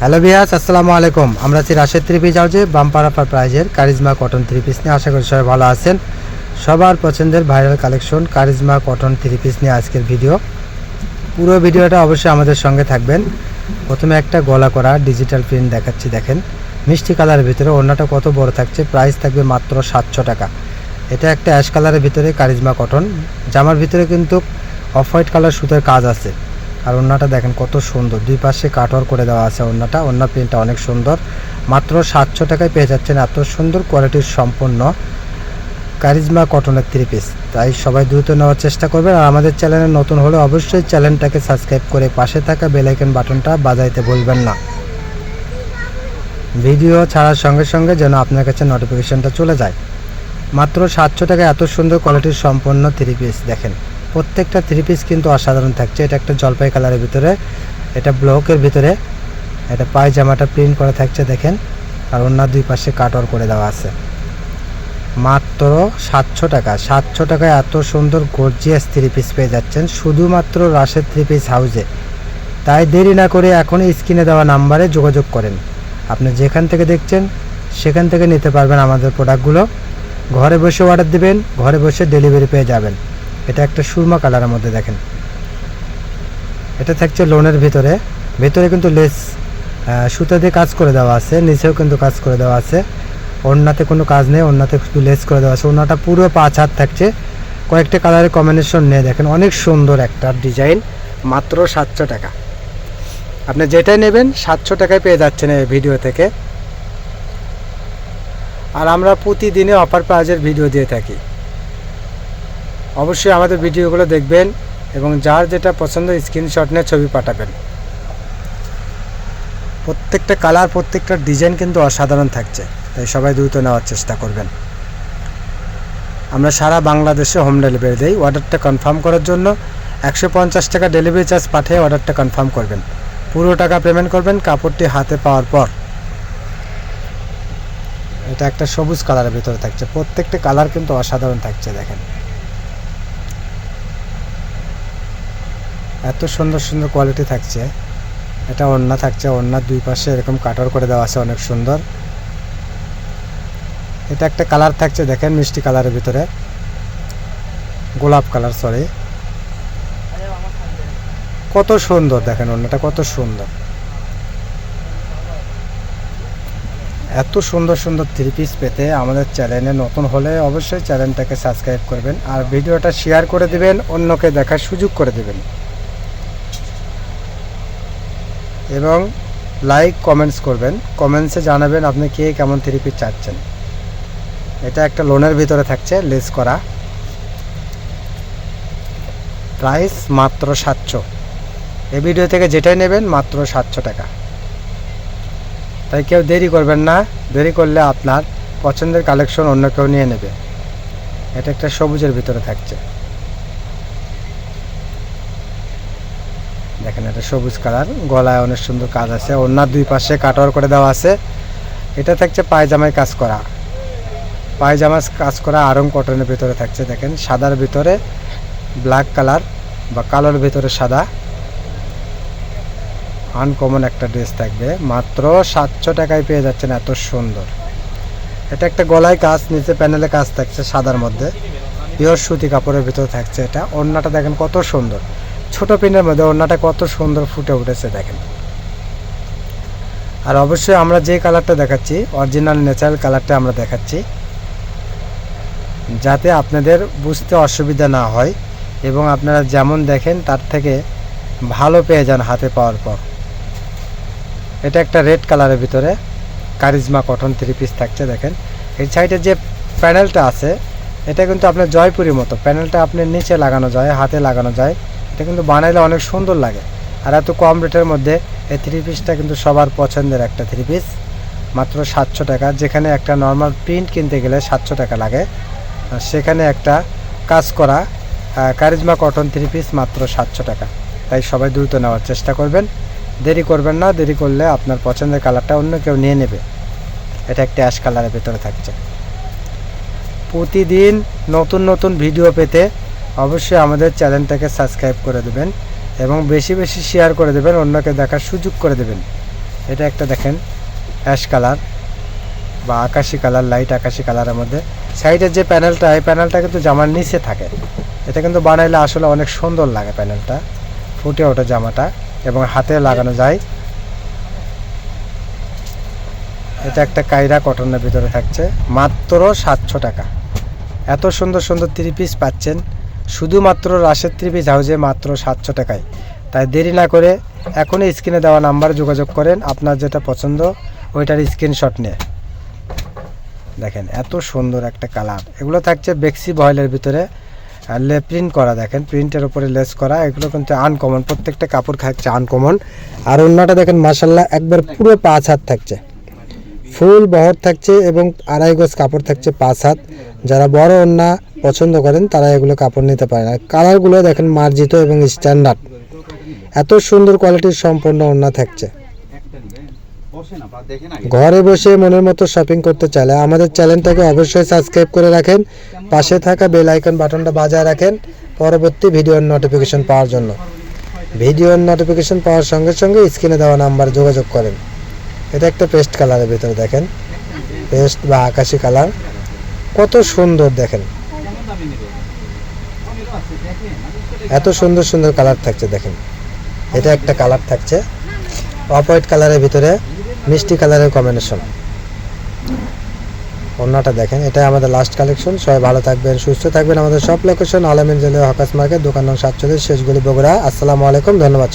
Hello viewers, আসসালামু আলাইকুম। আমরা আছি রাশেদ থ্রি পিস হাউসে বাম্পার অফার প্রাইজের কারিজমা কটন থ্রি পিস নিয়ে। আশা করি সবাই ভালো আছেন। সবার পছন্দের viral collection charisma cotton three piece নিয়ে আজকের ভিডিও। পুরো ভিডিওটা অবশ্যই আমাদের সঙ্গে থাকবেন। প্রথমে একটা গলা করা ডিজিটাল প্রিন্ট দেখাচ্ছি, দেখেন মিষ্টি কালারের ভিতরে। ওড়নাটা কত বড় থাকছে, প্রাইস থাকবে মাত্র 700 টাকা। এটা একটা অ্যাশ কালারের ভিতরে কারিজমা কটন। জামার ভিতরে কিন্তু অফ হোয়াইট কালার সুতোর কাজ আছে। আর ওড়নাটা দেখেন কত সুন্দর, দুই পাশে কাটওয়ার করে দেওয়া আছে। ওড়না প্রিন্টটা অনেক সুন্দর। মাত্র 700 টাকায় পেয়ে যাচ্ছেন এত সুন্দর কোয়ালিটির সম্পন্ন কারিজমা কটনের থ্রি পিস। তাই সবাই দ্রুত নেওয়ার চেষ্টা করবেন। আর আমাদের চ্যানেলে নতুন হলে অবশ্যই চ্যানেলটাকে সাবস্ক্রাইব করে পাশে থাকা বেল আইকন বাটনটা বাজাইতে ভুলবেন না, ভিডিও ছাড়ার সঙ্গে সঙ্গে যেন আপনার কাছে নোটিফিকেশনটা চলে যায়। মাত্র 700 টাকায় এত সুন্দর কোয়ালিটির সম্পন্ন থ্রি পিস। দেখেন প্রত্যেকটা থ্রি পিস কিন্তু অসাধারণ থাকছে। এটা একটা জলপাই কালারের ভিতরে, এটা ব্লকের ভিতরে, এটা পায়জামাটা প্রিন্ট করা থাকছে দেখেন। আর ওনার দুই পাশে কাটওয়ার করে দেওয়া আছে। মাত্র 700 টাকা। 700 টাকায় এত সুন্দর গর্জিয়াস থ্রি পিস পেয়ে যাচ্ছেন শুধুমাত্র রাশেদ থ্রি পিস হাউসে। তাই দেরি না করে এখনই স্ক্রিনে দেওয়া নাম্বারে যোগাযোগ করেন। আপনি যেখান থেকে দেখছেন সেখান থেকে নিতে পারবেন আমাদের প্রোডাক্টগুলো। ঘরে বসে অর্ডার দেবেন, ঘরে বসে ডেলিভারি পেয়ে যাবেন। এটা একটা সুরমা কালারের মধ্যে দেখেন, এটা থাকছে লোনের ভিতরে। ভিতরে কিন্তু লেস সুতা দিয়ে কাজ করে দেওয়া আছে, নিচেও কিন্তু কাজ করে দেওয়া আছে। ওড়নাতে কোনো কাজ নেই, ওড়নাতে শুধু লেস করে দেওয়া আছে। ওড়নাটা পুরো 5 হাত থাকছে, কয়েকটা কালারের কম্বিনেশন নিয়ে দেখেন অনেক সুন্দর একটা ডিজাইন। মাত্র 700 টাকা। আপনি যেটাই নেবেন 700 টাকায় পেয়ে যাচ্ছেন এই ভিডিও থেকে। আর আমরা প্রতিদিনে অফার প্রাইজের ভিডিও দিয়ে থাকি। অবশ্যই আমাদের ভিডিওগুলো দেখবেন এবং যার যেটা পছন্দ স্ক্রিনশট নিয়ে ছবি পাঠাবেন। প্রত্যেকটা কালার, প্রত্যেকটা ডিজাইন কিন্তু অসাধারণ থাকছে। তাই সবাই দ্রুত নেওয়ার চেষ্টা করবেন। আমরা সারা বাংলাদেশে হোম ডেলিভারি দেই। অর্ডারটা কনফার্ম করার জন্য 150 টাকা ডেলিভারি চার্জ পাঠিয়ে অর্ডারটা কনফার্ম করবেন। পুরো টাকা পেমেন্ট করবেন কাপড়টি হাতে পাওয়ার পর। এটা একটা সবুজ কালারের ভিতরে থাকছে। প্রত্যেকটা কালার কিন্তু অসাধারণ থাকছে দেখেন। এত সুন্দর সুন্দর কোয়ালিটি থাকছে। এটা ওড়না থাকছে, ওড়নার দুই পাশে এরকম কাটওয়ার করে দেওয়া আছে, অনেক সুন্দর। এটা একটা কালার থাকছে দেখেন মিষ্টি কালারের ভিতরে, গোলাপ কালার, সরি। কত সুন্দর দেখেন ওড়নাটা, কত সুন্দর। এত সুন্দর সুন্দর থ্রি পিস পেতে আমাদের চ্যানেলে নতুন হলে অবশ্যই চ্যানেলটাকে সাবস্ক্রাইব করবেন। আর ভিডিওটা শেয়ার করে দিবেন, অন্যকে দেখার সুযোগ করে দিবেন এবং লাইক কমেন্টস করবেন। কমেন্টসে জানাবেন আপনি কে কেমন থ্রি পিস চাচ্ছেন। এটা একটা লোনের ভিতরে থাকছে, লেস করা। প্রাইস মাত্র 700। এই ভিডিও থেকে যেটাই নেবেন মাত্র 700 টাকা। তাই কেউ দেরি করবেন না, দেরি করলে আপনার পছন্দের কালেকশন অন্য কেউ নিয়ে নেবে। এটা একটা সবুজের ভিতরে থাকছে দেখেন, এটা সবুজ কালার, গলায় অনেক সুন্দর কাজ আছে। ওড়নার দুই পাশে কাটওয়ার করে দেওয়া আছে। এটা থাকছে পায়জামায় কাজ করা, পায়জামার কাজ করা আরং কটনের ভিতরে থাকছে দেখেন। সাদার ভিতরে ব্ল্যাক কালার বা কালোর ভিতরে সাদা, আনকমন একটা ড্রেস থাকবে। মাত্র 700 টাকায় পেয়ে যাচ্ছেন এত সুন্দর। এটা একটা গলায় কাজ, নিচে প্যানেলে কাজ থাকছে সাদার মধ্যে, পিওর সুতি কাপড়ের ভিতরে থাকছে। এটা ওড়নাটা দেখেন কত সুন্দর, ছোট পিনের মধ্যে ওড়নাটা কত সুন্দর ফুটে উঠেছে দেখেন। আর অবশ্যই আমরা যে কালারটা দেখাচ্ছি অরিজিনাল ন্যাচারাল কালারটা আমরা দেখাচ্ছি, যাতে আপনাদের বুঝতে অসুবিধা না হয় এবং আপনারা যেমন দেখেন তার থেকে ভালো পেয়ে যান হাতে পাওয়ার পর। এটা একটা রেড কালারের ভিতরে কারিজমা কটন থ্রি পিস থাকছে দেখেন। এই সাইডে যে প্যানেলটা আছে এটা কিন্তু আপনার জয়পুরির মতো। প্যানেলটা আপনার নিচে লাগানো যায়, হাতে লাগানো যায়। এটা কিন্তু বানাইলে অনেক সুন্দর লাগে। আর এত কম রেটের মধ্যে এই থ্রি পিসটা কিন্তু সবার পছন্দের একটা থ্রি পিস। মাত্র 700 টাকা। যেখানে একটা নর্মাল প্রিন্ট কিনতে গেলে 700 টাকা লাগে, সেখানে একটা কাজ করা কারিজমা কটন থ্রি পিস মাত্র 700 টাকা। তাই সবাই দ্রুত নেওয়ার চেষ্টা করবেন, দেরি করবেন না। দেরি করলে আপনার পছন্দের কালারটা অন্য কেউ নিয়ে নেবে। এটা একটা অ্যাশ কালারের ভিতরে থাকছে। প্রতিদিন নতুন নতুন ভিডিও পেতে অবশ্যই আমাদের চ্যানেলটাকে সাবস্ক্রাইব করে দেবেন এবং বেশি বেশি শেয়ার করে দেবেন, অন্যকে দেখার সুযোগ করে দেবেন। এটা একটা দেখেন অ্যাশ কালার বা আকাশি কালার, লাইট আকাশি কালারের মধ্যে। সাইডের যে প্যানেলটা, এই প্যানেলটা কিন্তু জামার নিচে থাকে। এটা কিন্তু বানাইলে আসলে অনেক সুন্দর লাগে, প্যানেলটা ফুটে ওঠে জামাটা এবং হাতে লাগানো যায়। এটা একটা কায়রা কটনের ভিতরে থাকছে, মাত্র 700 টাকা। এত সুন্দর সুন্দর 3 পিস পাচ্ছেন শুধুমাত্র রাশেদ 3 পিস হাউজে, মাত্র 700 টাকায়। তাই দেরি না করে এখনই স্ক্রিনে দেওয়া নাম্বারে যোগাযোগ করেন, আপনার যেটা পছন্দ ওইটার স্ক্রিনশট নিয়ে। দেখেন এত সুন্দর একটা কালার। এগুলো থাকছে বেক্সি বয়েলের ভিতরে, প্রিন্ট করা, দেখেন প্রিন্টের উপরে লেস করা। এগুলো কিন্তু আনকমন, প্রত্যেকটা কাপড় থাকছে আনকমন। আর ওন্নাটা দেখেন মাশাল্লাহ একবার পুরো 5 হাত থাকছে, ফুল বহর থাকছে এবং 2.5 গজ কাপড় থাকছে 5 হাত। যারা বড় ওন্না পছন্দ করেন তারা এগুলো কাপড় নিতে পারেন। আর কালারগুলো দেখেন মার্জিত এবং স্ট্যান্ডার্ড, এত সুন্দর কোয়ালিটির সম্পূর্ণ ওন্না থাকছে। ঘরে বসে মনের মতো শপিং করতে চাইলে আমাদের চ্যানেলটাকে অবশ্যই সাবস্ক্রাইব করে রাখেন, পাশে থাকা বেল আইকন বাটনটা বাজায় রাখেন পরবর্তী ভিডিওর নোটিফিকেশন পাওয়ার জন্য। ভিডিওর নোটিফিকেশন পাওয়ার সঙ্গে সঙ্গে স্ক্রিনে দেওয়া নাম্বারে যোগাযোগ করেন। এটা একটা পেস্ট কালারের ভিতরে, দেখেন পেস্ট বা আকাশি কালার, কত সুন্দর দেখেন, এত সুন্দর সুন্দর কালার থাকছে। দেখেন এটা একটা কালার থাকছে অফ হোয়াইট কালারের ভিতরে মিষ্টি কালারের কম্বিনেশন। ওন্নাটা দেখেন, এটা আমাদের লাস্ট কালেকশন। সবাই ভালো থাকবেন, সুস্থ থাকবেন। আমাদের সব লোকেশন আলামিন জেলা হকাস মার্কেট, দোকান নং 47, শেষগুলি, বগুড়া। আসসালামু আলাইকুম, ধন্যবাদ।